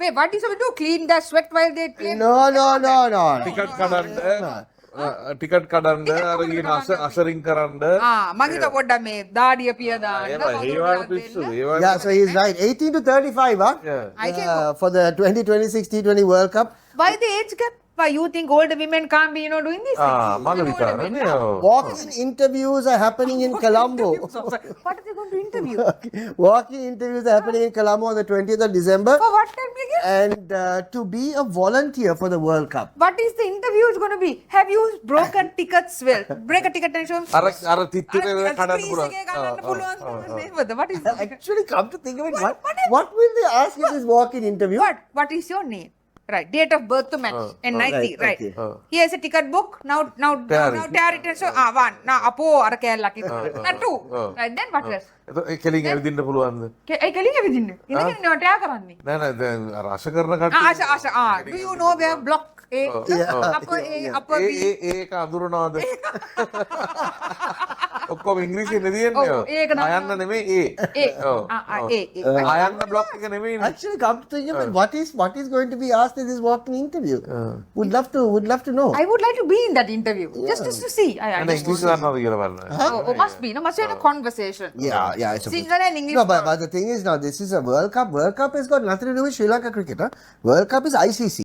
Wait, what is supposed to do? Clean the sweat while they play? No. Ticket කඩන්ඩ අරගෙන අසරින් කරන්ඩ මං හිතුවා පොඩ්ඩක් මේ දාඩිය පිය දාන්න. ඒවාට පිස්සු ඒවා Yeah, so he's right. 18 to 35, huh? I can For the 2026 T20 World Cup. Why the age gap? Why you think older women can't be, doing this? මග විතරනේ Walk-in interviews are happening in Colombo. What are they going to interview? Walk-in interviews are happening in Colombo on the 20th of December. For what time again? And to be a volunteer for the World Cup. What is the interview is going to be? Have you broken tickets well? Break a ticket and show them. අර තිත්තරේ කඩන්න Freeze එකේ ගන්නන්න පුළුවන්. What is that? Actually, come to think of it, what will they ask in this walk-in interview? What is your name? Right, date of birth to match. NIC, right. okay. Here's a ticket book. Now tear it and so one. Now apo අර කෑල්ලක් ඉතින්. Now two. Right, then what else? කෙලින් ඇවිදින්න පුළුවන්ද ඒ කෙලින් ඇවිදින්න. ඉඳගෙන නෝ ටෑ කරන්නේ. නෑ නෑ දැන් අර අශ කරන කට්ටිය ආශා do you know where block A upper A upper B ඒක අඳුරනවාද ඔක්කොම ඉංග්‍රීසියෙන් තියෙන්නේ ඔව්, ඒක නම්- අයන්න නෙමෙයි A ඔව්. අයන්න බ්ලොක් එක නෙමෙයි Actually, come to think of it, what is going to be asked in this walk-in interview? Would love to know. I would like to be in that interview just to see. I අනේ ඉංග්‍රීසි දන්නවද කියලා බලන්න must be a conversation. Yeah, it's a Sinhala and English. No, but the thing is now, this is a World Cup. World Cup has got nothing to do with Sri Lanka cricket. Huh? World Cup is ICC.